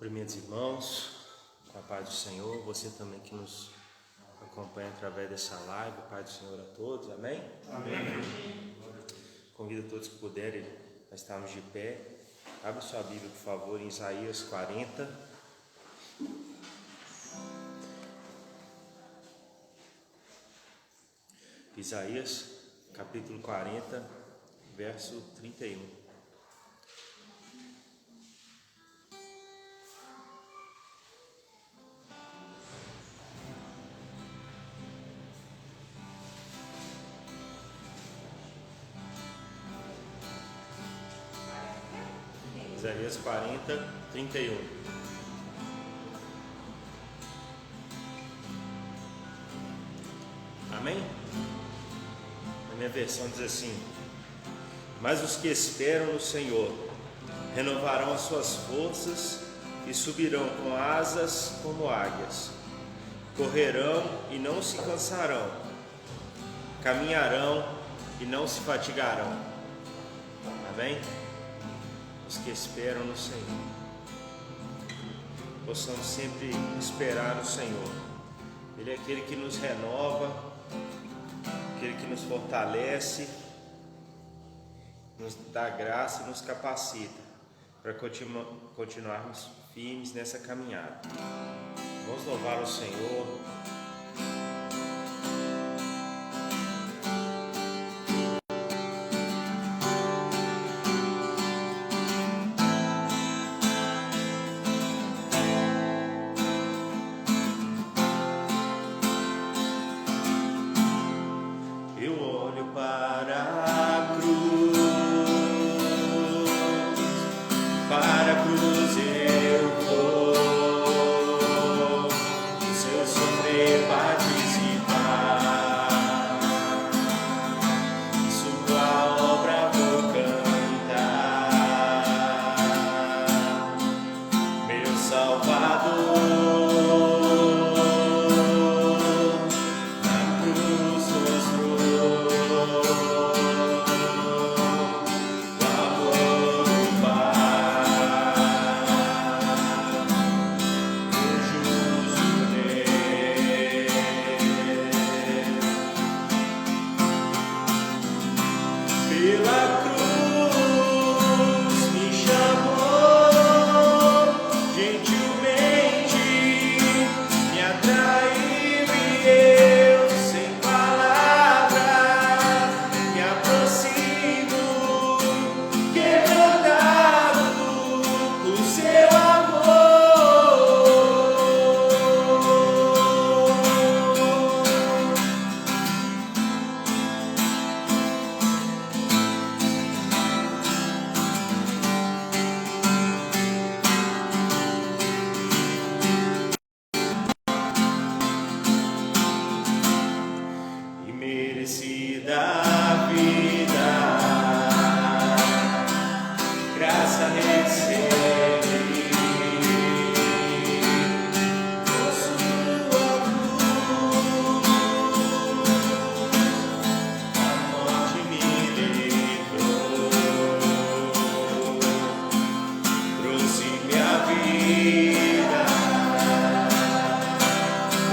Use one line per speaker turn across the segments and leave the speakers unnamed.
Cumprimentos, irmãos, com a paz do Senhor, você também que nos acompanha através dessa live, a paz do Senhor a todos, amém?
Amém.
Convido todos que puderem a estarmos de pé. Abra sua Bíblia, por favor, em Isaías 40. Isaías, capítulo 40, verso 31. Isaías 40, 31. Amém? A minha versão diz assim: mas os que esperam no Senhor renovarão as suas forças e subirão com asas como águias, correrão e não se cansarão, caminharão e não se fatigarão. Amém? Os que esperam no Senhor, possamos sempre esperar no Senhor. Ele é aquele que nos renova, aquele que nos fortalece, nos dá graça e nos capacita para continuarmos firmes nessa caminhada. Vamos louvar o Senhor.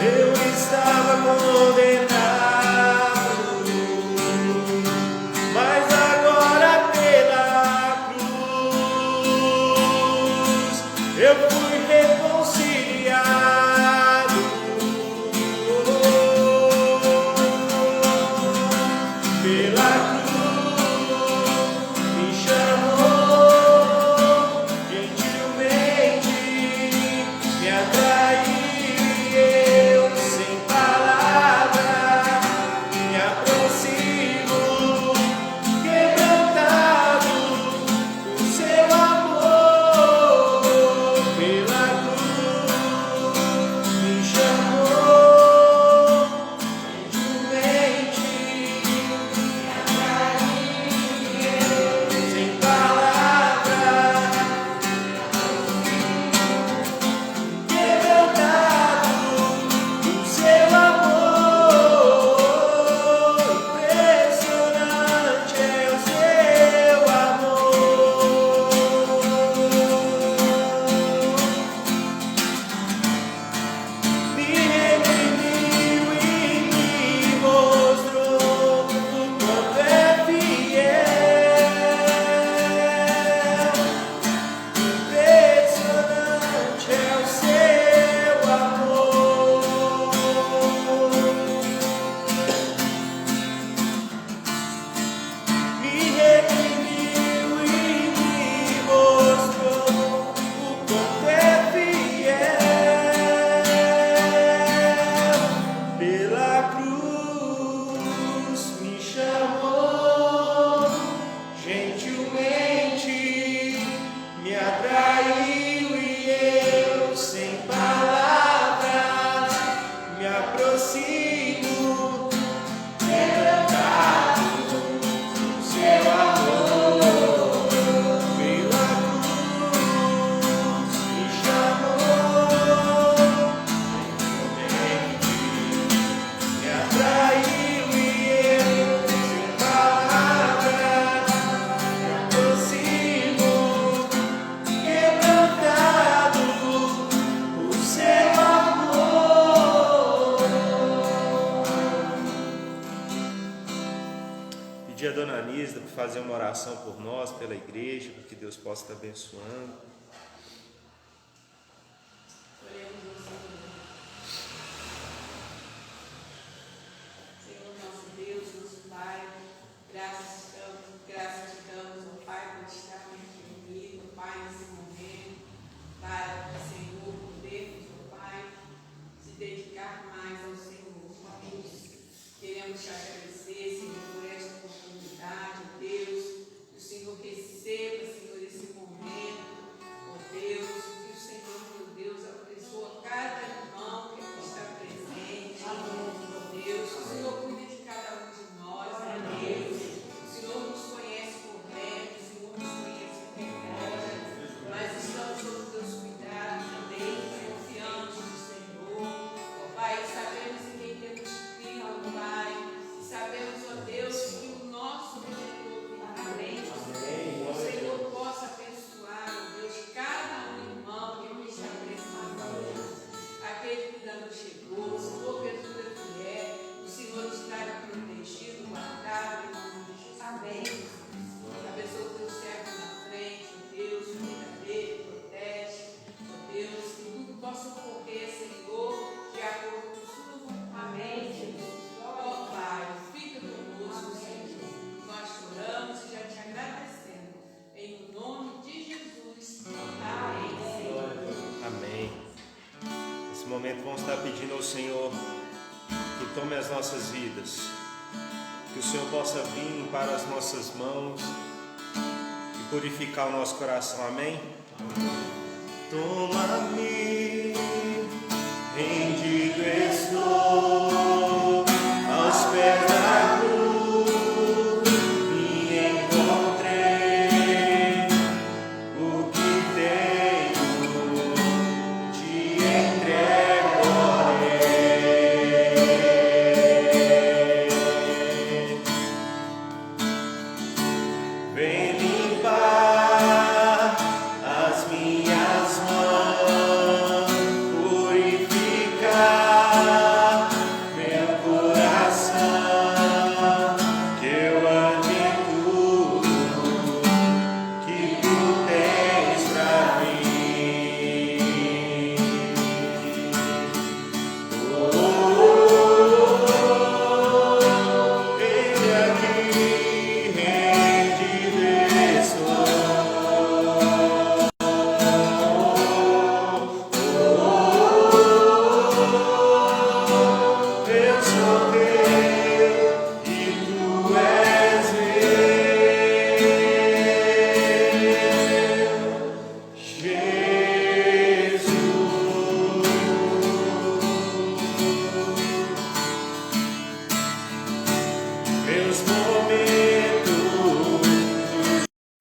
Eu estava condenado,
pedir a Dona Anísida para fazer uma oração por nós, pela igreja, para que Deus possa estar abençoando.
Senhor nosso Deus, nosso Pai, graças te damos, ó Pai, por estar aqui reunido, ó Pai, nesse momento, para o Senhor podermos, ó Pai, se dedicar mais ao Senhor, ó Deus. Queremos te agradecer, Senhor, por esta oportunidade, ó Deus, que o Senhor receba, Senhor, esse momento, ó Deus, que o Senhor, meu Deus, abençoa cada irmão que aqui está presente, ó Deus, que o Senhor cuide de cada um de nós, ó Deus, o Senhor nos conhece por dentro, o Senhor nos conhece por fora, mas estamos sob teus cuidados também, confiantes no Senhor, ó Pai, sabemos em quem temos crido, ó Pai, e sabemos, ó Deus, que o nosso Redentor vive. Amém. O Senhor possa abençoar, ó Deus, cada irmão que aqui está presente, aquele que ainda não chegou, se porventura vier, o Senhor estará protegido, guardado, em nome de Jesus. Amém. Abençoa o teu servo na frente, ó Deus, cuida dele, protege, ó Deus, que tudo possa ocorrer, Senhor, de acordo com sua vontade. Amém, Jesus. Ó Pai, fica conosco, Senhor. Nós choramos e já te agradecemos. Em nome de Jesus. Amém, Senhor.
Amém. Nesse momento vamos estar pedindo ao Senhor que tome as nossas vidas, que o Senhor possa vir para as nossas mãos e purificar o nosso coração. Amém? Toma-me, rendido estou aos pés da cruz, e encontrei o que tenho, te entrego, vem limpar as minhas mãos, purificar meu coração, que eu ame tudo que tu tens pra mim. Eis aqui, rendido estou. Eu sou teu e tu és meu, Jesus. Meus momentos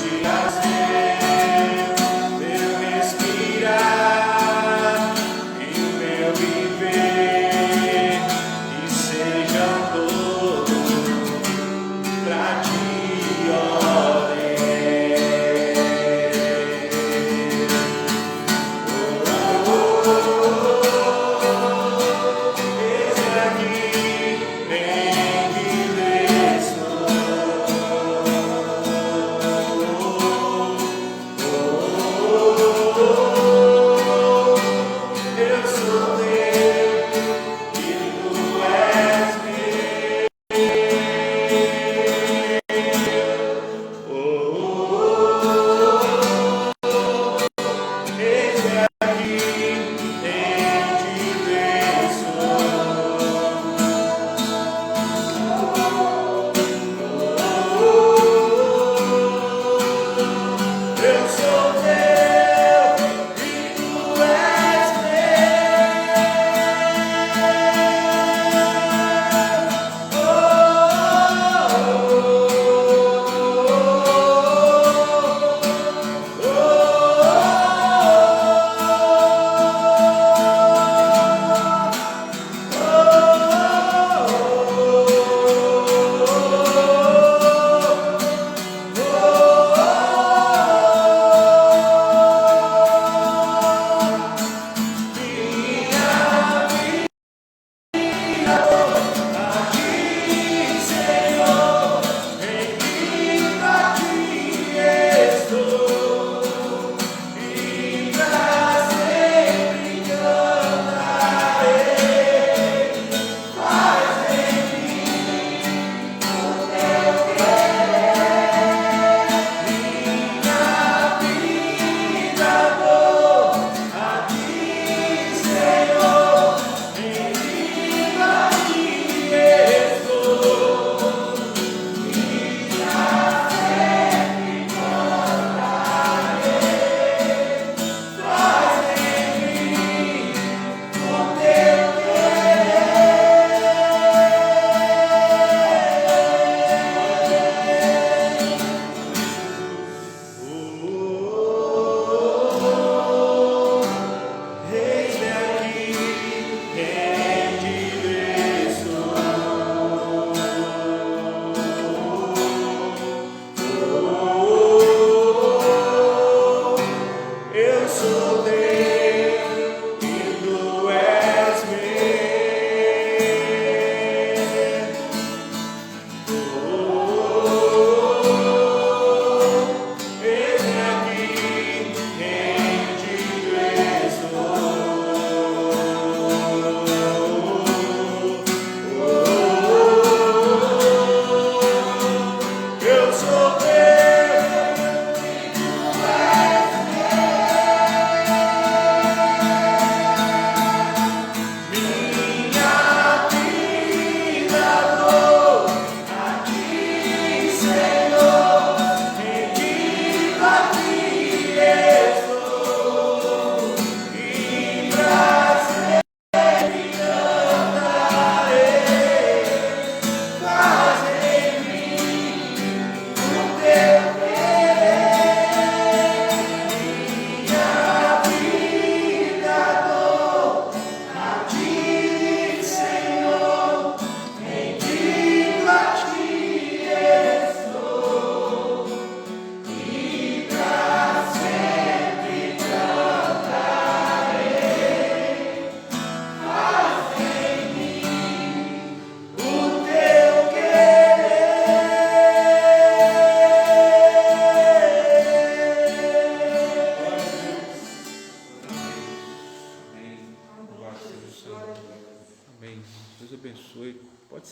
de prazer, meu respirar e o meu viver, que sejam todos pra ti, ó Deus. Eis aqui, rendido estou.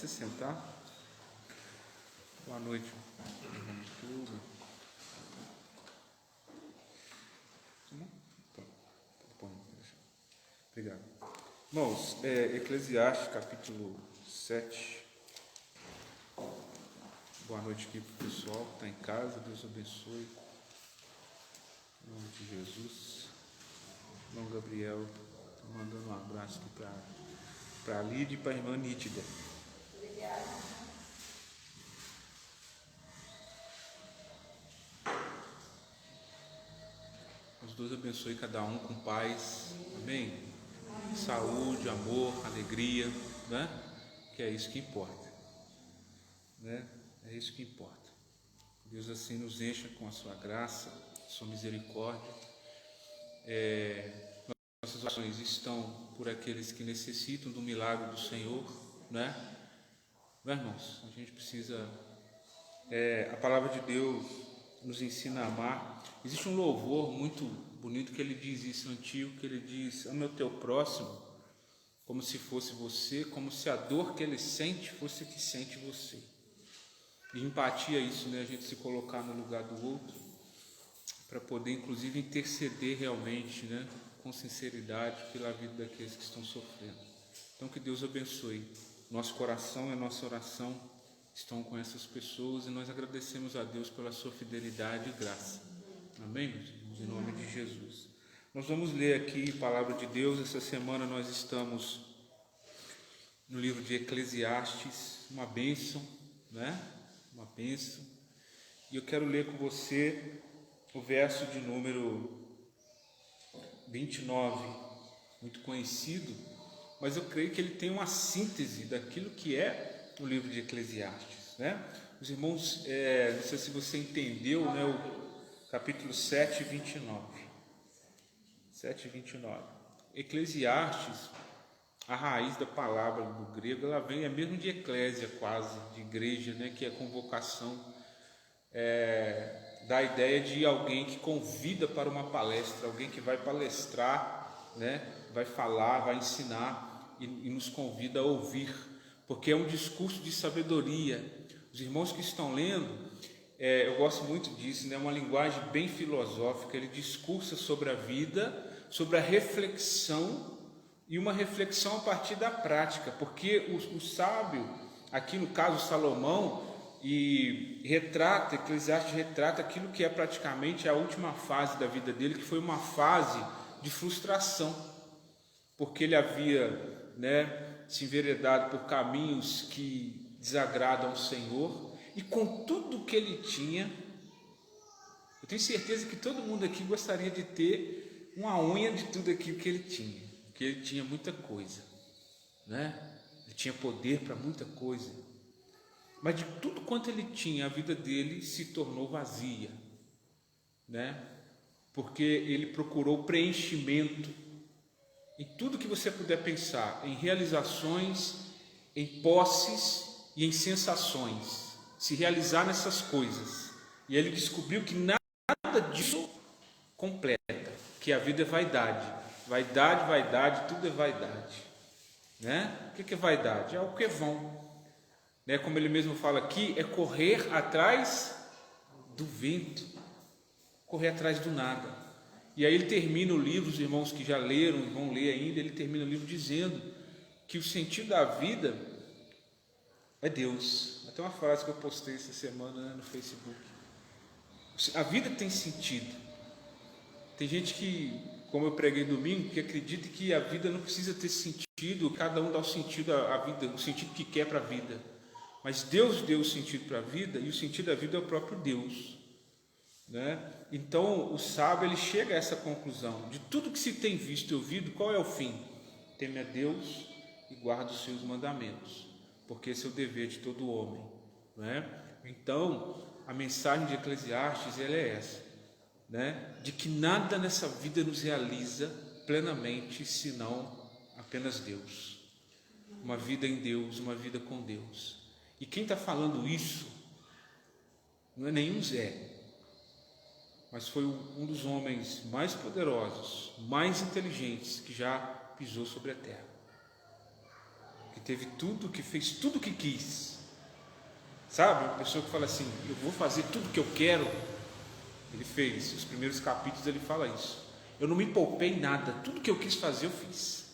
se sentar. Boa noite. Tudo. Obrigado. Irmãos, Eclesiastes capítulo 7. Boa noite aqui para o pessoal que está em casa. Deus abençoe. Em nome de Jesus. Irmão Gabriel, estou mandando um abraço aqui para a Lídia e para a irmã Nítida.
Obrigada.
Os dois abençoe cada um com paz. Amém? Saúde, amor, alegria, né? Que é isso que importa, né? É isso que importa. Deus assim nos encha com a sua graça, sua misericórdia. Nossas orações estão por aqueles que necessitam do milagre do Senhor, né? Meus irmãos, a gente precisa. A palavra de Deus nos ensina a amar. Existe um louvor muito bonito que ele diz isso, antigo, que ele diz: ame o teu próximo como se fosse você, como se a dor que ele sente fosse que sente você. E empatia é isso, né? A gente se colocar no lugar do outro para poder inclusive interceder realmente, né? Com sinceridade pela vida daqueles que estão sofrendo. Então que Deus abençoe. Nosso coração e nossa oração estão com essas pessoas e nós agradecemos a Deus pela sua fidelidade e graça. Amém, meus irmãos? Em nome de Jesus. Nós vamos ler aqui a palavra de Deus. Essa semana nós estamos no livro de Eclesiastes, uma bênção, né? Uma bênção. E eu quero ler com você o verso de número 29, muito conhecido, mas eu creio que ele tem uma síntese daquilo que é o livro de Eclesiastes, né? Os irmãos, não sei se você entendeu, né? O capítulo 7, 29. 7, 29. Eclesiastes, a raiz da palavra do grego, ela vem, mesmo de eclésia quase, de igreja, né? Que é convocação, da ideia de alguém que convida para uma palestra, alguém que vai palestrar, né? Vai falar, vai ensinar e nos convida a ouvir, porque é um discurso de sabedoria. Os irmãos que estão lendo, eu gosto muito disso, né? Uma linguagem bem filosófica. Ele discursa sobre a vida, sobre a reflexão, e uma reflexão a partir da prática, porque o sábio, aqui no caso Salomão, Eclesiastes retrata aquilo que é praticamente a última fase da vida dele, que foi uma fase de frustração, porque ele havia, né, se enveredado por caminhos que desagradam ao Senhor, e com tudo que ele tinha, eu tenho certeza que todo mundo aqui gostaria de ter uma unha de tudo aquilo que ele tinha, porque ele tinha muita coisa, né? Ele tinha poder para muita coisa, mas de tudo quanto ele tinha, a vida dele se tornou vazia, né? Porque ele procurou preenchimento em tudo que você puder pensar, em realizações, em posses e em sensações, se realizar nessas coisas. E ele descobriu que nada disso completa, que a vida é vaidade. Vaidade, vaidade, tudo é vaidade, né? O que é vaidade? É o que é vão. Né, como ele mesmo fala aqui, é correr atrás do vento, correr atrás do nada. E aí ele termina o livro, os irmãos que já leram e vão ler ainda, ele termina o livro dizendo que o sentido da vida é Deus. Até uma frase que eu postei essa semana, né, no Facebook. A vida tem sentido. Tem gente que, como eu preguei domingo, que acredita que a vida não precisa ter sentido, cada um dá o sentido à vida, o sentido que quer para a vida. Mas Deus deu o sentido para a vida, e o sentido da vida é o próprio Deus, né? Então o sábio, ele chega a essa conclusão: de tudo que se tem visto e ouvido, qual é o fim? Teme a Deus e guarda os seus mandamentos, porque esse é o dever de todo homem, né? Então a mensagem de Eclesiastes, ela é essa, né? De que nada nessa vida nos realiza plenamente senão apenas Deus, uma vida em Deus, uma vida com Deus. E quem está falando isso não é nenhum Zé, mas foi um dos homens mais poderosos, mais inteligentes que já pisou sobre a terra, que que teve tudo, que fez tudo o que quis. Sabe? Uma pessoa que fala assim, eu vou fazer tudo o que eu quero. Ele fez, os primeiros capítulos ele fala isso. Eu não me poupei em nada, tudo que eu quis fazer eu fiz.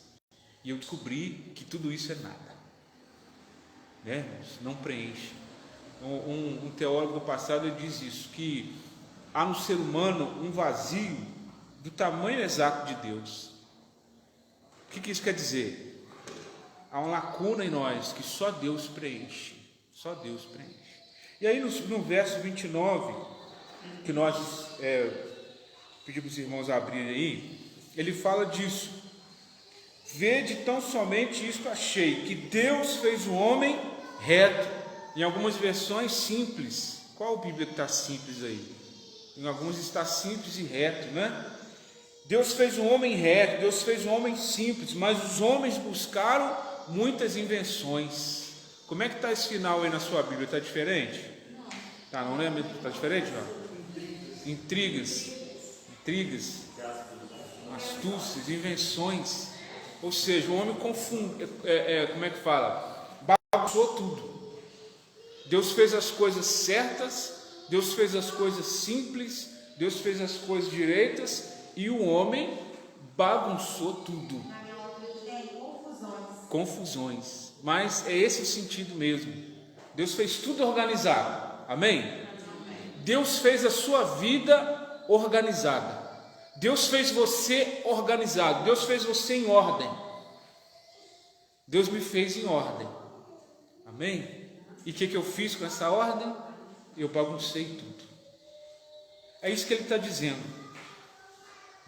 E eu descobri que tudo isso é nada, né? Não preenche. Um teólogo do passado ele diz isso, que há no ser humano um vazio do tamanho exato de Deus. O que isso quer dizer? Há uma lacuna em nós que só Deus preenche. Só Deus preenche. E aí no verso 29, que nós pedimos os irmãos a abrirem aí, ele fala disso. Vede tão somente isto achei, que Deus fez o homem reto. Em algumas versões simples. Qual Bíblia que está simples aí? Em algumas está simples e reto, né? Deus fez um homem reto, Deus fez um homem simples, mas os homens buscaram muitas invenções. Como é que está esse final aí na sua Bíblia? Está diferente? Tá, não lembra? Está diferente, não? Intrigas, astúcias, invenções. Ou seja, o homem confunde, como é que fala? Bagunçou tudo. Deus fez as coisas certas, Deus fez as coisas simples, Deus fez as coisas direitas, e o homem bagunçou tudo. Confusões. Mas é esse o sentido mesmo. Deus fez tudo organizado. Amém? Deus fez a sua vida organizada. Deus fez você organizado. Deus fez você em ordem. Deus me fez em ordem. Amém? E o que eu fiz com essa ordem? Eu baguncei tudo. É isso que ele está dizendo.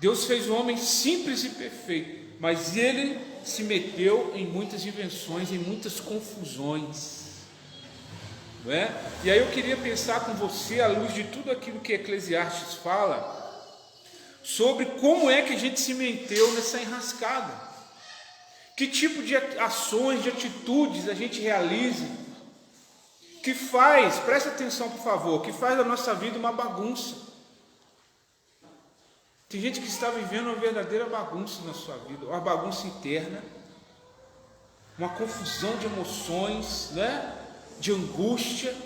Deus fez o homem simples e perfeito, mas ele se meteu em muitas invenções, em muitas confusões, não é? E aí eu queria pensar com você, à luz de tudo aquilo que Eclesiastes fala, sobre como é que a gente se meteu nessa enrascada, que tipo de ações, de atitudes a gente realiza, que faz, presta atenção por favor, que faz da nossa vida uma bagunça. Tem gente que está vivendo uma verdadeira bagunça na sua vida, uma bagunça interna, uma confusão de emoções, né? De angústia.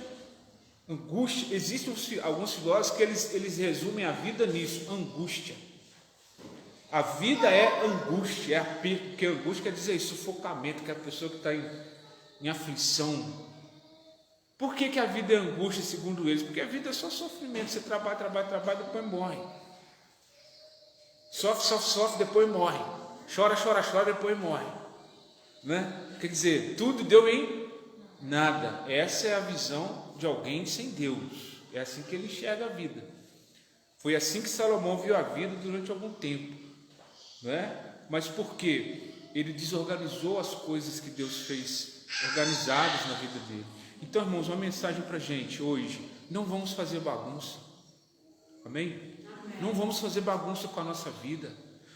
Existem alguns filósofos que eles resumem a vida nisso, angústia. A vida é angústia, é aperto, porque angústia quer dizer sufocamento, que é a pessoa que está em aflição. Por que a vida é angústia, segundo eles? Porque a vida é só sofrimento, você trabalha, depois morre. Sofre, depois morre. Chora, depois morre. Né? Quer dizer, tudo deu em nada. Essa é a visão de alguém sem Deus. É assim que ele enxerga a vida. Foi assim que Salomão viu a vida durante algum tempo. Né? Mas por quê? Ele desorganizou as coisas que Deus fez organizadas na vida dele. Então, irmãos, uma mensagem para a gente hoje: não vamos fazer bagunça. Amém? Não vamos fazer bagunça com a nossa vida.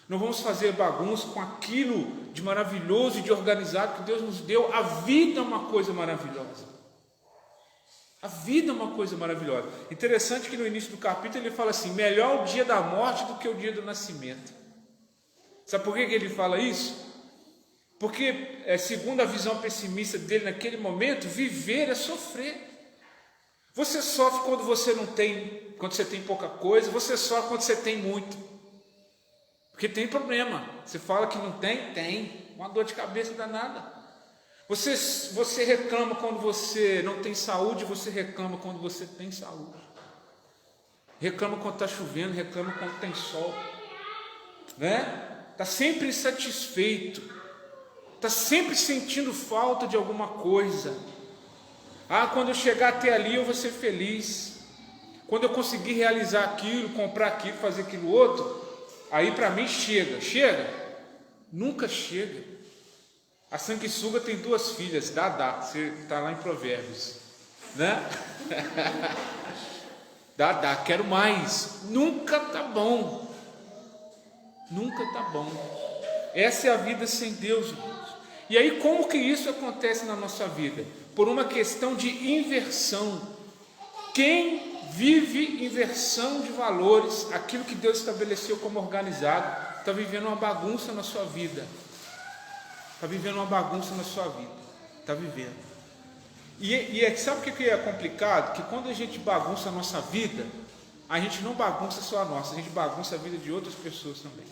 Não vamos fazer bagunça com aquilo de maravilhoso e de organizado que Deus nos deu. A vida é uma coisa maravilhosa. A vida é uma coisa maravilhosa. Interessante que no início do capítulo ele fala assim: melhor o dia da morte do que o dia do nascimento. Sabe por que ele fala isso? Porque, segundo a visão pessimista dele naquele momento, viver é sofrer. Você sofre quando você não tem, quando você tem pouca coisa, você sofre quando você tem muito. Porque tem problema. Você fala que não tem, tem. Uma dor de cabeça danada. Você reclama quando você não tem saúde, você reclama quando você tem saúde. Reclama quando está chovendo, reclama quando tem sol. Né? Está sempre insatisfeito. Está sempre sentindo falta de alguma coisa. Quando eu chegar até ali eu vou ser feliz. Quando eu conseguir realizar aquilo, comprar aquilo, fazer aquilo outro, aí para mim chega. Chega? Nunca chega. A sanguessuga tem 2 filhas, Dadá, você está lá em Provérbios, né? Dadá, quero mais. Nunca tá bom. Nunca tá bom. Essa é a vida sem Deus, irmãos. E aí como que isso acontece na nossa vida? Por uma questão de inversão. Quem vive inversão de valores, aquilo que Deus estabeleceu como organizado, está vivendo uma bagunça na sua vida. Está vivendo uma bagunça na sua vida. Está vivendo. Sabe o que é complicado? Que quando a gente bagunça a nossa vida, a gente não bagunça só a nossa, a gente bagunça a vida de outras pessoas também,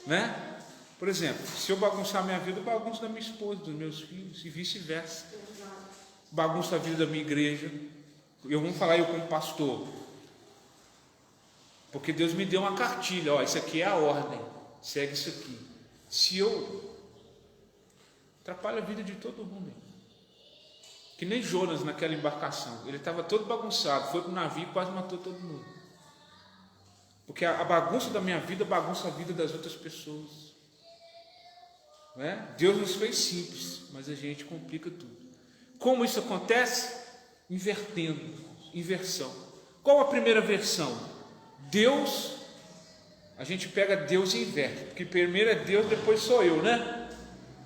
né? Por exemplo, se eu bagunçar a minha vida, eu bagunço da minha esposa, dos meus filhos, e vice-versa. Bagunço a vida da minha igreja. Eu vou falar eu como pastor, porque Deus me deu uma cartilha, ó, isso aqui é a ordem, segue isso aqui. Se eu atrapalho a vida de todo mundo, que nem Jonas naquela embarcação, ele estava todo bagunçado, foi para o navio e quase matou todo mundo, porque a bagunça da minha vida bagunça a vida das outras pessoas, não é? Deus nos fez simples, mas a gente complica tudo. Como isso acontece? Invertendo, inversão. Qual a primeira versão? Deus, a gente pega Deus e inverte, porque primeiro é Deus, depois sou eu, né?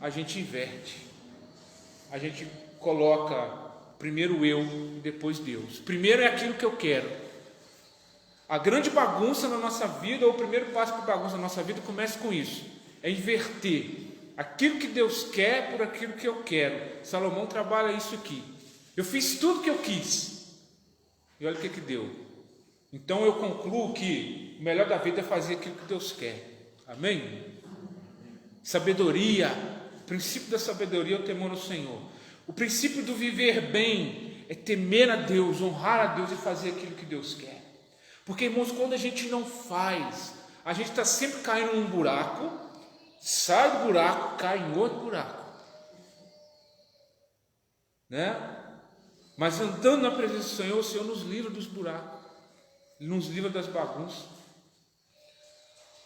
A gente inverte, a gente coloca primeiro eu e depois Deus. Primeiro é aquilo que eu quero. A grande bagunça na nossa vida, ou o primeiro passo para a bagunça na nossa vida, começa com isso, é inverter aquilo que Deus quer por aquilo que eu quero. Salomão trabalha isso aqui. Eu fiz tudo que eu quis, e olha o que deu. Então eu concluo que o melhor da vida é fazer aquilo que Deus quer. Amém? Sabedoria, o princípio da sabedoria é o temor ao Senhor. O princípio do viver bem é temer a Deus, honrar a Deus e fazer aquilo que Deus quer. Porque, irmãos, quando a gente não faz, a gente está sempre caindo num buraco, sai do buraco, cai em outro buraco, né? Mas andando na presença do Senhor, o Senhor nos livra dos buracos, Ele nos livra das bagunças,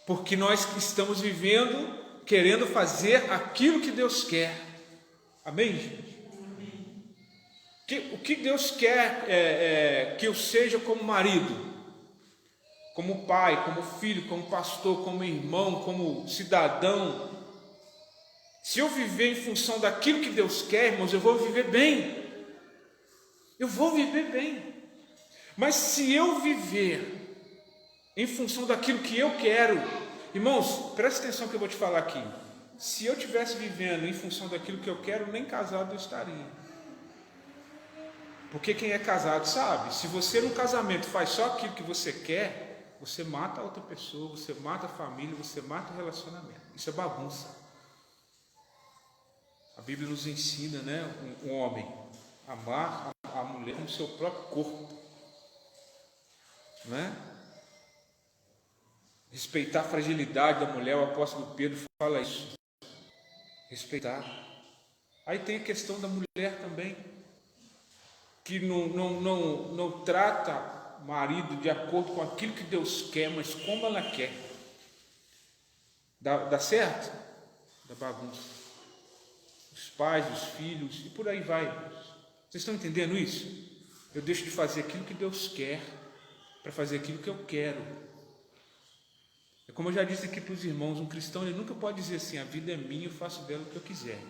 porque nós estamos vivendo, querendo fazer aquilo que Deus quer. Amém, gente? O que Deus quer é que eu seja como marido, como pai, como filho, como pastor, como irmão, como cidadão. Se eu viver em função daquilo que Deus quer, irmãos, eu vou viver bem. Eu vou viver bem. Mas se eu viver em função daquilo que eu quero, irmãos, presta atenção que eu vou te falar aqui. Se eu estivesse vivendo em função daquilo que eu quero, nem casado eu estaria. Porque quem é casado sabe, se você no casamento faz só aquilo que você quer, você mata a outra pessoa, você mata a família, você mata o relacionamento. Isso é bagunça. A Bíblia nos ensina, né, um homem amar a mulher como seu próprio corpo, né? Respeitar a fragilidade da mulher. O apóstolo Pedro fala isso, respeitar. Aí tem a questão da mulher também, que não trata o marido de acordo com aquilo que Deus quer, mas como ela quer. Dá certo? Da bagunça. Os pais, os filhos, e por aí vai. Vocês estão entendendo isso? Eu deixo de fazer aquilo que Deus quer para fazer aquilo que eu quero. É como eu já disse aqui para os irmãos, um cristão ele nunca pode dizer assim, a vida é minha, eu faço dela o que eu quiser.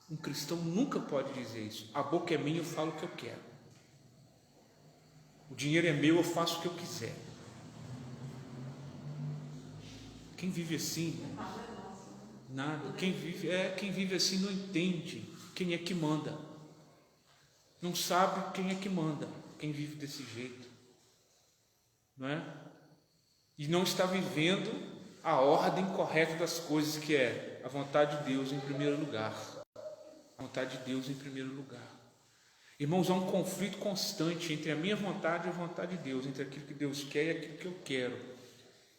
Um cristão nunca pode dizer isso. A boca é minha, eu falo o que eu quero. O dinheiro é meu, eu faço o que eu quiser. Quem vive assim, nada. Quem vive assim não entende quem é que manda. Não sabe quem é que manda. Quem vive desse jeito, não é? E não está vivendo a ordem correta das coisas, que é a vontade de Deus em primeiro lugar. A vontade de Deus em primeiro lugar. Irmãos, há um conflito constante entre a minha vontade e a vontade de Deus, entre aquilo que Deus quer e aquilo que eu quero.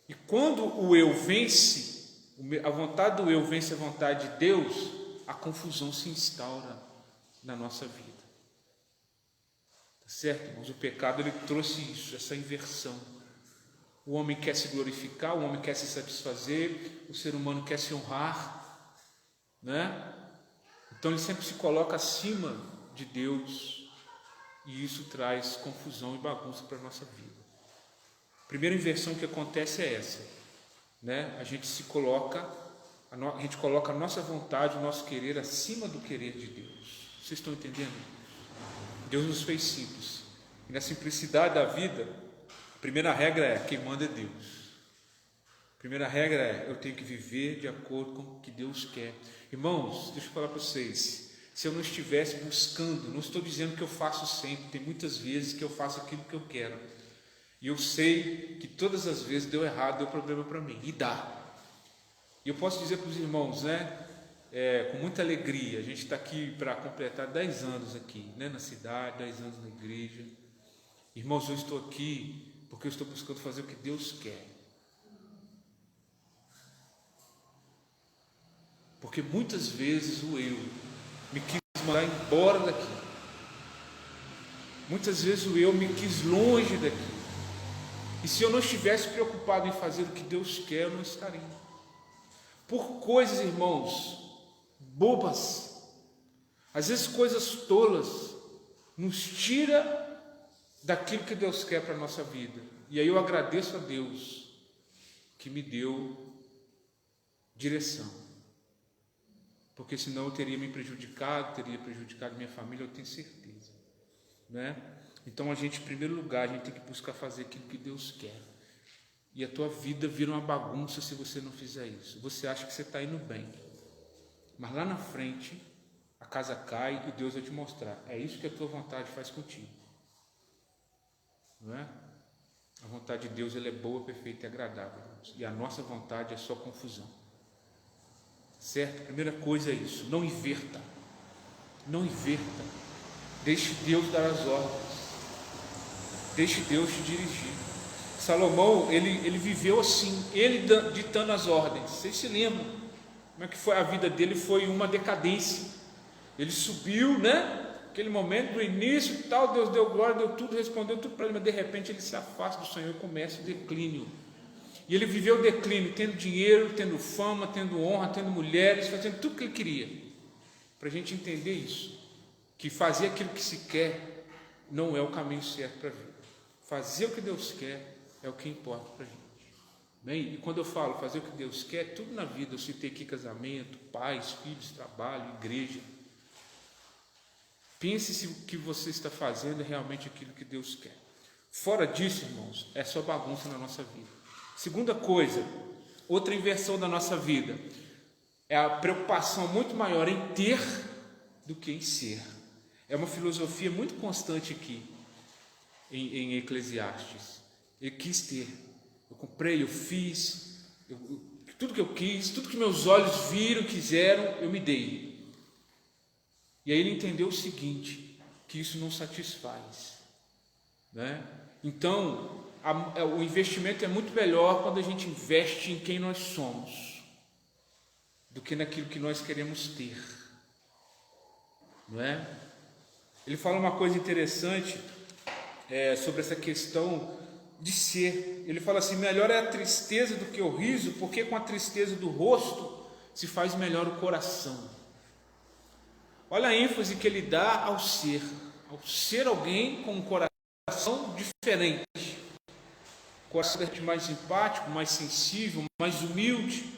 E quando o eu vence, a vontade do eu vence a vontade de Deus, a confusão se instaura na nossa vida. Tá certo, irmãos? O pecado ele trouxe isso, essa inversão. O homem quer se glorificar, o homem quer se satisfazer, o ser humano quer se honrar, né? Então ele sempre se coloca acima de Deus, e isso traz confusão e bagunça para a nossa vida. A primeira inversão que acontece é essa, né? A gente coloca a nossa vontade, o nosso querer acima do querer de Deus. Vocês estão entendendo? Deus nos fez simples, e na simplicidade da vida, a primeira regra é, quem manda é Deus. A primeira regra é, eu tenho que viver de acordo com o que Deus quer. Irmãos, deixa eu falar para vocês, se eu não estivesse buscando. Não estou dizendo que eu faço sempre, tem muitas vezes que eu faço aquilo que eu quero, e eu sei que todas as vezes deu errado, deu problema para mim, e dá. E eu posso dizer para os irmãos, né, com muita alegria, a gente está aqui para completar 10 anos aqui, né, na cidade, 10 anos na igreja. Irmãos, eu estou aqui porque eu estou buscando fazer o que Deus quer. Porque muitas vezes o eu me quis mandar embora daqui. Muitas vezes o eu me quis longe daqui. E se eu não estivesse preocupado em fazer o que Deus quer, eu não estaria. Por coisas, irmãos, bobas, às vezes coisas tolas, nos tira daquilo que Deus quer para a nossa vida. E aí eu agradeço a Deus que me deu direção, porque senão eu teria me prejudicado, teria prejudicado minha família, eu tenho certeza, né? Então a gente, em primeiro lugar, a gente tem que buscar fazer aquilo que Deus quer. E a tua vida vira uma bagunça se você não fizer isso. Você acha que você está indo bem, mas lá na frente a casa cai e Deus vai te mostrar. É isso que a tua vontade faz contigo, não é? A vontade de Deus, ela é boa, perfeita e agradável, e a nossa vontade é só confusão, certo? Primeira coisa é isso, não inverta, deixe Deus dar as ordens, deixe Deus te dirigir. Salomão, ele viveu assim, ele ditando as ordens. Vocês se lembram como é que foi a vida dele? Foi uma decadência. Ele subiu, né? Aquele momento do início e tal, Deus deu glória, deu tudo, respondeu tudo para ele, mas de repente ele se afasta do Senhor e começa o declínio. E ele viveu o declínio, tendo dinheiro, tendo fama, tendo honra, tendo mulheres, fazendo tudo o que ele queria. Para a gente entender isso, que fazer aquilo que se quer não é o caminho certo para a vida. Fazer o que Deus quer é o que importa para a gente. Bem, e quando eu falo fazer o que Deus quer, tudo na vida, eu citei aqui casamento, pais, filhos, trabalho, igreja. Pense se o que você está fazendo é realmente aquilo que Deus quer. Fora disso, irmãos, é só bagunça na nossa vida. Segunda coisa, outra inversão da nossa vida, é a preocupação muito maior em ter do que em ser. É uma filosofia muito constante aqui em Eclesiastes. Eu quis ter, eu comprei, eu fiz, tudo que eu quis, tudo que meus olhos viram, quiseram, eu me dei. E aí ele entendeu o seguinte, que isso não satisfaz, né? Então, o investimento é muito melhor quando a gente investe em quem nós somos, do que naquilo que nós queremos ter, não é? Ele fala uma coisa interessante sobre essa questão de ser. Ele fala assim: melhor é a tristeza do que o riso, porque com a tristeza do rosto se faz melhor o coração. Olha a ênfase que ele dá ao ser alguém com um coração diferente, coração mais empático, mais sensível, mais humilde.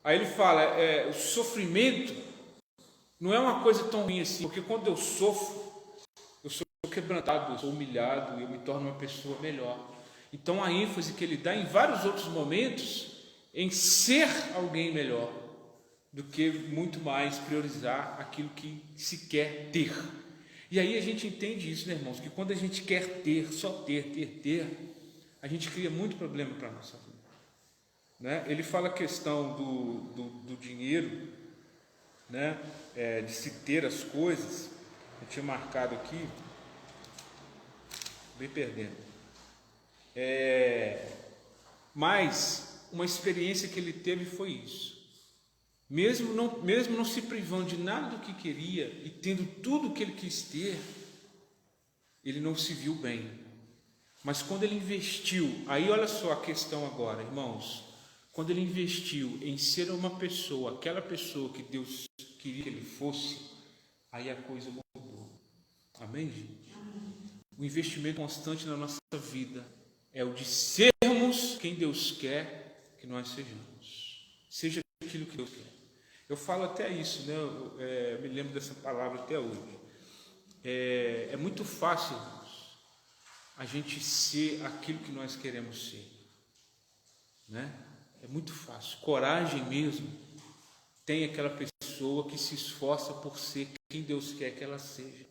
Aí ele fala, o sofrimento não é uma coisa tão ruim assim, porque quando eu sofro, eu sou quebrantado, eu sou humilhado, eu me torno uma pessoa melhor. Então a ênfase que ele dá em vários outros momentos em ser alguém melhor, do que muito mais priorizar aquilo que se quer ter. E aí a gente entende isso, né, irmãos? Que quando a gente quer ter, só ter, a gente cria muito problema para a nossa vida, né? Ele fala a questão do dinheiro, né? De se ter as coisas. Eu tinha marcado aqui, bem perdendo. Mas uma experiência que ele teve foi isso. Mesmo não se privando de nada do que queria e tendo tudo o que ele quis ter, ele não se viu bem. Mas quando ele investiu, aí olha só a questão agora, irmãos, quando ele investiu em ser uma pessoa, aquela pessoa que Deus queria que ele fosse, aí a coisa mudou. Amém, gente? O investimento constante na nossa vida é o de sermos quem Deus quer que nós sejamos. Seja aquilo que Deus quer. Eu falo até isso, né? Eu me lembro dessa palavra até hoje. É muito fácil, irmãos, a gente ser aquilo que nós queremos ser, né? É muito fácil. Coragem mesmo tem aquela pessoa que se esforça por ser quem Deus quer que ela seja.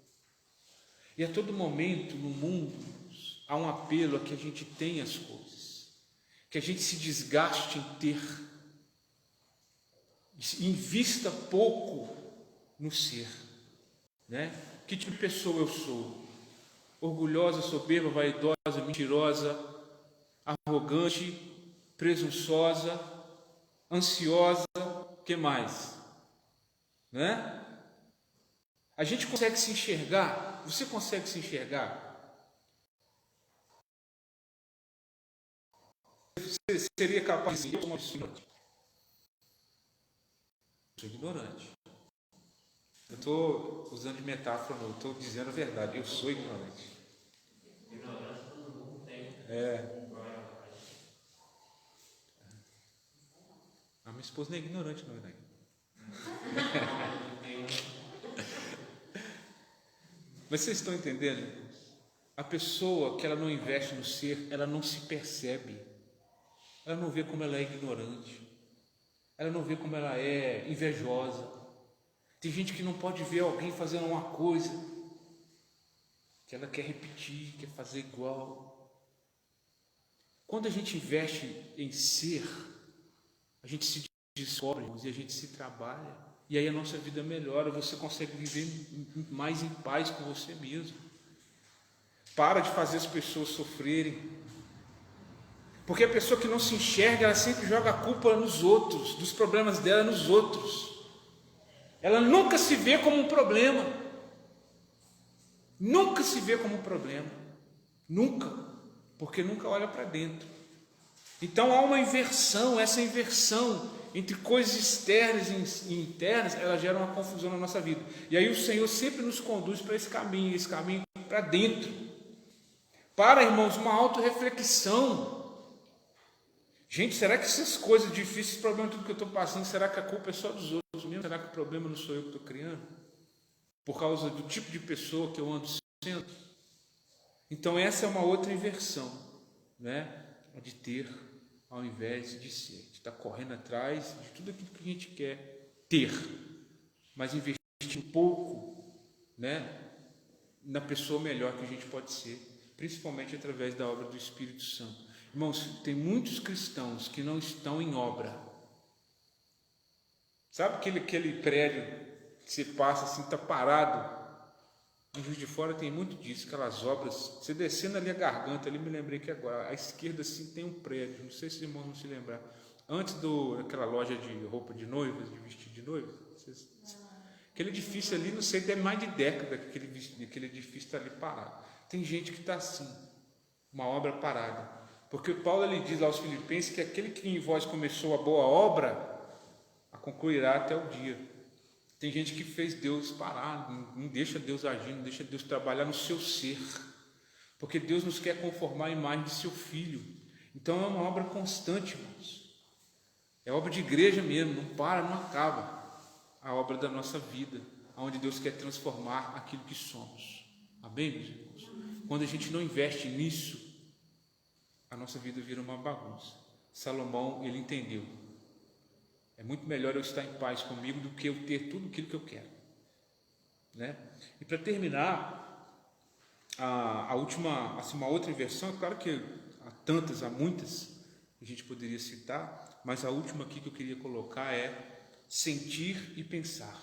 E a todo momento no mundo há um apelo a que a gente tenha as coisas, que a gente se desgaste em ter, invista pouco no ser, né? Que tipo de pessoa eu sou? Orgulhosa, soberba, vaidosa, mentirosa, arrogante, presunçosa, ansiosa, que mais? Né? A gente consegue se enxergar? Você consegue se enxergar? Você seria capaz de dizer: eu sou ignorante. Eu estou usando de metáfora, não, eu estou dizendo a verdade, eu sou ignorante.
Ignorância todo mundo tem.
A minha esposa não é ignorante, não, né? Mas vocês estão entendendo? A pessoa que ela não investe no ser, ela não se percebe. Ela não vê como ela é ignorante. Ela não vê como ela é invejosa. Tem gente que não pode ver alguém fazendo uma coisa que ela quer repetir, quer fazer igual. Quando a gente investe em ser, a gente se descobre e a gente se trabalha. E aí a nossa vida melhora, você consegue viver mais em paz com você mesmo. Para de fazer as pessoas sofrerem. Porque a pessoa que não se enxerga, ela sempre joga a culpa nos outros, dos problemas dela nos outros. Ela nunca se vê como um problema. Nunca se vê como um problema. Nunca. Porque nunca olha para dentro. Então há uma inversão, essa inversão entre coisas externas e internas, ela gera uma confusão na nossa vida. E aí o Senhor sempre nos conduz para esse caminho para dentro. Para, irmãos, uma autorreflexão. Gente, será que essas coisas difíceis, esse problema, tudo que eu estou passando, será que a culpa é só dos outros mesmo? Será que o problema não sou eu que estou criando? Por causa do tipo de pessoa que eu ando sendo? Então essa é uma outra inversão, né? De ter ao invés de ser. De estar correndo atrás de tudo aquilo que a gente quer ter, mas investir um pouco, né, na pessoa melhor que a gente pode ser, principalmente através da obra do Espírito Santo. Irmãos, tem muitos cristãos que não estão em obra. Sabe aquele prédio que você passa assim, está parado? Em Juiz de Fora tem muito disso, aquelas obras. Você descendo ali a garganta, ali me lembrei que agora, à esquerda assim tem um prédio, não sei se os irmãos vão se lembrar. Antes daquela loja de roupa de noivas, de vestido de noiva, aquele edifício ali, não sei, tem mais de década que aquele edifício está ali parado. Tem gente que está assim, uma obra parada. Porque Paulo ele diz lá aos Filipenses que aquele que em vós começou a boa obra, a concluirá até o dia. Tem gente que fez Deus parar, não deixa Deus agir, não deixa Deus trabalhar no seu ser. Porque Deus nos quer conformar à imagem de seu Filho. Então é uma obra constante, irmãos. É obra de igreja mesmo, não para, não acaba. A obra da nossa vida, onde Deus quer transformar aquilo que somos. Amém, meus irmãos? Quando a gente não investe nisso, a nossa vida vira uma bagunça. Salomão, ele entendeu. É muito melhor eu estar em paz comigo do que eu ter tudo aquilo que eu quero, né? E para terminar, a última, assim, uma outra inversão, é claro que há tantas, há muitas que a gente poderia citar, mas a última aqui que eu queria colocar é sentir e pensar.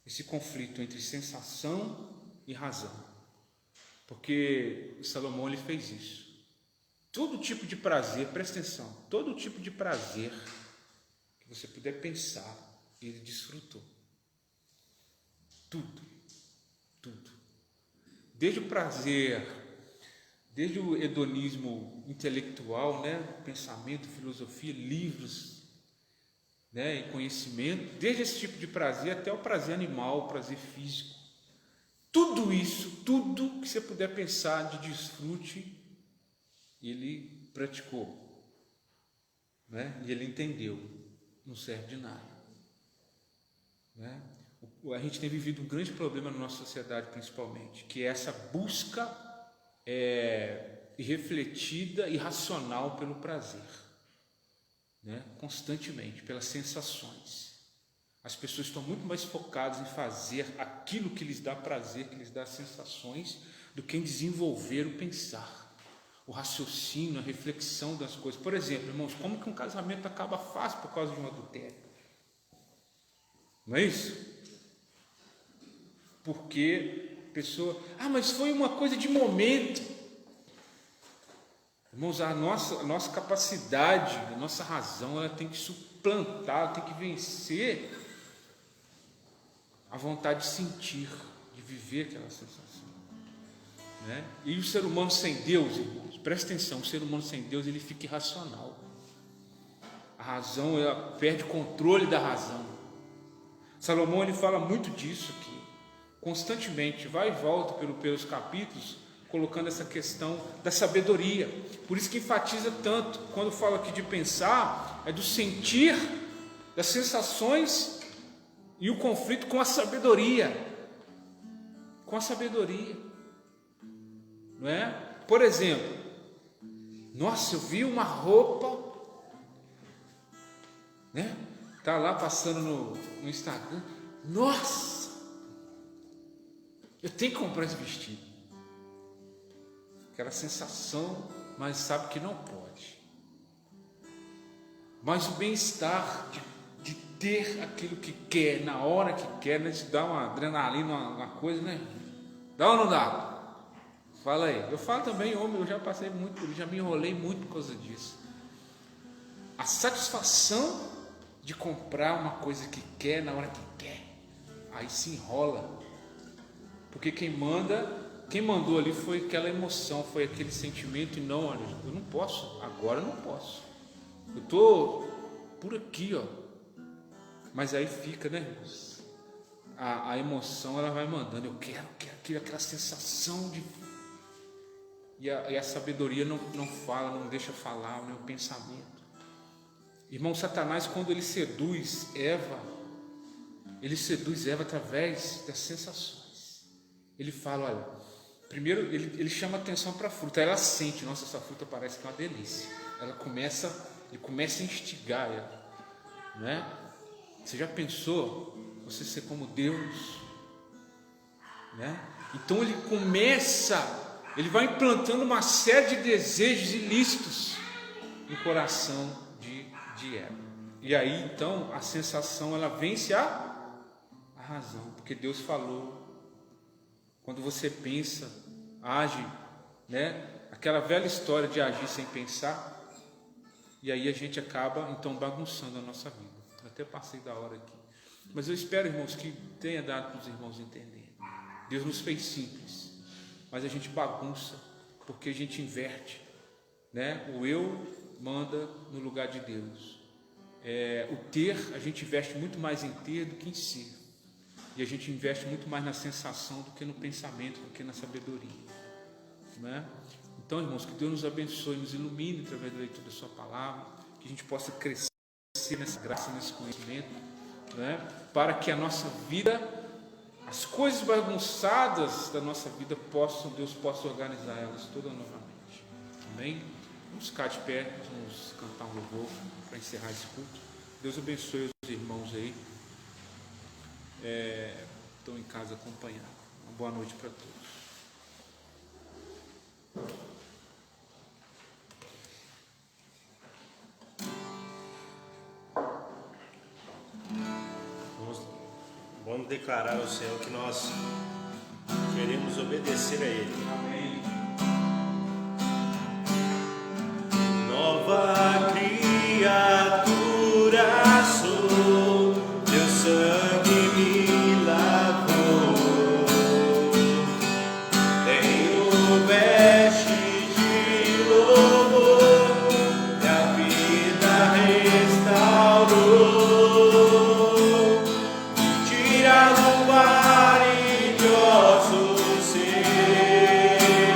Esse conflito entre sensação e razão. Porque Salomão ele fez isso. Todo tipo de prazer, presta atenção, todo tipo de prazer que você puder pensar, ele desfrutou. Tudo. Desde o prazer, desde o hedonismo intelectual, né, pensamento, filosofia, livros, né, e conhecimento, desde esse tipo de prazer até o prazer animal, o prazer físico. Tudo isso, tudo que você puder pensar de desfrute, ele praticou, né? E ele entendeu, não serve de nada, né? A gente tem vivido um grande problema na nossa sociedade, principalmente, que é essa busca irrefletida e racional pelo prazer, né? Constantemente, pelas sensações. As pessoas estão muito mais focadas em fazer aquilo que lhes dá prazer, que lhes dá sensações, do que em desenvolver o pensar, o raciocínio, a reflexão das coisas. Por exemplo, irmãos, como que um casamento acaba fácil por causa de um adultério? Não é isso? Porque a pessoa, mas foi uma coisa de momento. Irmãos, a nossa capacidade, a nossa razão, ela tem que suplantar, ela tem que vencer a vontade de sentir, de viver aquela sensação, né? E o ser humano sem Deus, irmãos, presta atenção, o ser humano sem Deus, ele fica irracional. A razão, ela perde controle da razão. Salomão, ele fala muito disso aqui, constantemente, vai e volta pelos capítulos, colocando essa questão da sabedoria. Por isso que enfatiza tanto, quando fala aqui de pensar, é do sentir, das sensações e o conflito com a sabedoria. Com a sabedoria. Não é? Por exemplo, nossa, eu vi uma roupa, né? Tá lá passando no Instagram. Nossa, eu tenho que comprar esse vestido. Aquela sensação, mas sabe que não pode. Mas o bem-estar de ter aquilo que quer, na hora que quer, né? Te dá uma adrenalina, uma coisa, né? Dá ou não dá? Fala aí. Eu falo também, homem, eu já passei muito por isso, já me enrolei muito por causa disso. A satisfação de comprar uma coisa que quer, na hora que quer, aí se enrola. Porque quem mandou ali foi aquela emoção, foi aquele sentimento, e não, olha, eu não posso, agora eu não posso. Eu estou por aqui, ó. Mas aí fica, né, irmãos? A emoção, ela vai mandando, eu quero aquela sensação de... E a sabedoria não fala, não deixa falar, né, o pensamento. Irmão, Satanás, quando ele seduz Eva através das sensações. Ele fala, olha, primeiro ele chama atenção para a fruta, ela sente, nossa, essa fruta parece que é uma delícia. Ele começa a instigar ela, né? Você já pensou você ser como Deus, né? Então ele vai implantando uma série de desejos ilícitos no coração de Eva. E aí então a sensação, ela vence a razão, porque Deus falou. Quando você pensa, age, né? Aquela velha história de agir sem pensar, e aí a gente acaba então bagunçando a nossa vida. Eu até passei da hora aqui, mas eu espero, irmãos, que tenha dado para os irmãos entenderem. Deus nos fez simples, mas a gente bagunça porque a gente inverte, né? O eu manda no lugar de Deus. O ter, a gente investe muito mais em ter do que em ser, e a gente investe muito mais na sensação do que no pensamento, do que na sabedoria, né? Então, irmãos, que Deus nos abençoe, nos ilumine através da leitura da sua palavra, que a gente possa crescer nessa graça, nesse conhecimento, né? Para que a nossa vida, as coisas bagunçadas da nossa vida, Deus possa organizar elas todas novamente. Amém? Vamos ficar de pé, vamos cantar um louvor para encerrar esse culto. Deus abençoe os irmãos aí, estão em casa acompanhando. Uma boa noite para todos.
Vamos declarar ao Senhor que nós queremos obedecer a Ele.
Amém.
Nova criatura sou, teu sangue me lavou. Tenho vestes de louvor, e a vida restaurou. Tira o mar e de ossos secos.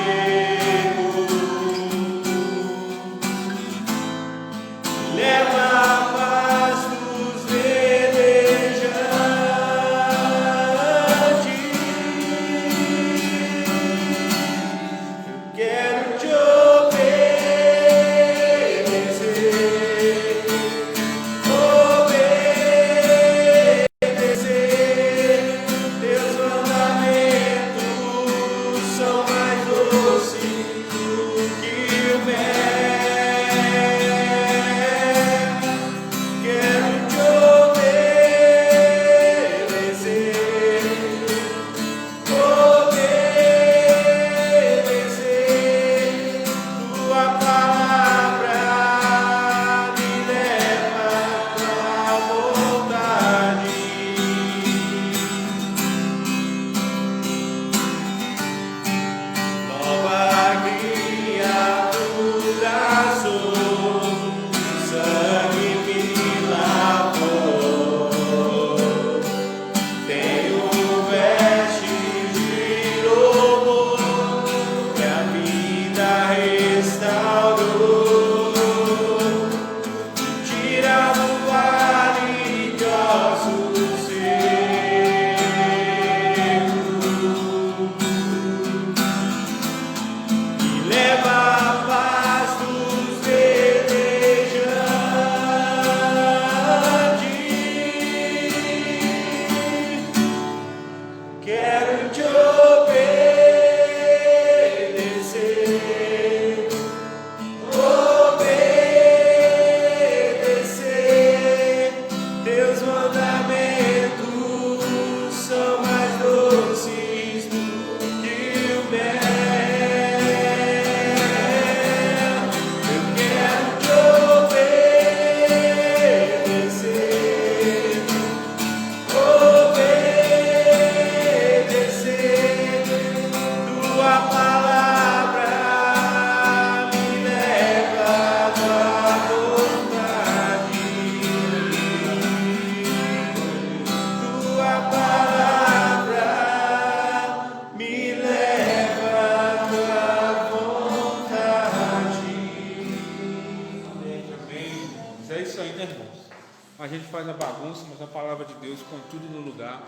faz a bagunça, mas a palavra de Deus põe tudo no lugar.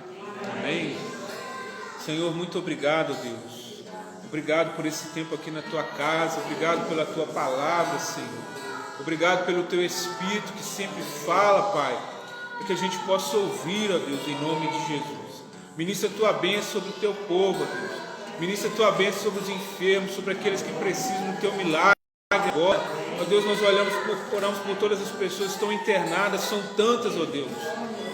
Amém? Senhor, muito obrigado, Deus. Obrigado por esse tempo aqui na tua casa. Obrigado pela tua palavra, Senhor. Obrigado pelo teu Espírito que sempre fala, Pai, para que a gente possa ouvir, ó Deus, em nome de Jesus. Ministra a tua bênção sobre o teu povo, ó Deus. Ministra a tua bênção sobre os enfermos, sobre aqueles que precisam do teu milagre agora. Ó Deus, nós oramos por todas as pessoas que estão internadas, são tantas, ó Deus.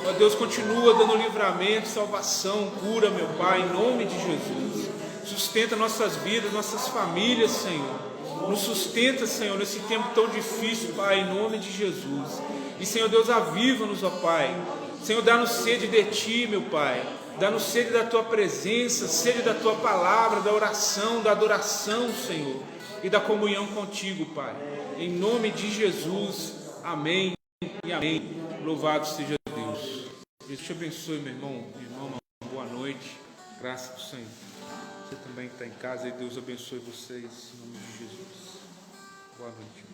Ó Deus, continua dando livramento, salvação, cura, meu Pai, em nome de Jesus. Sustenta nossas vidas, nossas famílias, Senhor. Nos sustenta, Senhor, nesse tempo tão difícil, Pai, em nome de Jesus. E, Senhor Deus, aviva-nos, ó Pai. Senhor, dá-nos sede de Ti, meu Pai. Dá-nos sede da Tua presença, sede da Tua palavra, da oração, da adoração, Senhor. E da comunhão contigo, Pai. Em nome de Jesus. Amém e amém. Louvado seja Deus. Deus te abençoe, meu irmão. Uma boa noite. Graças do Senhor. Você também que está em casa, e Deus abençoe vocês, em nome de Jesus. Boa noite.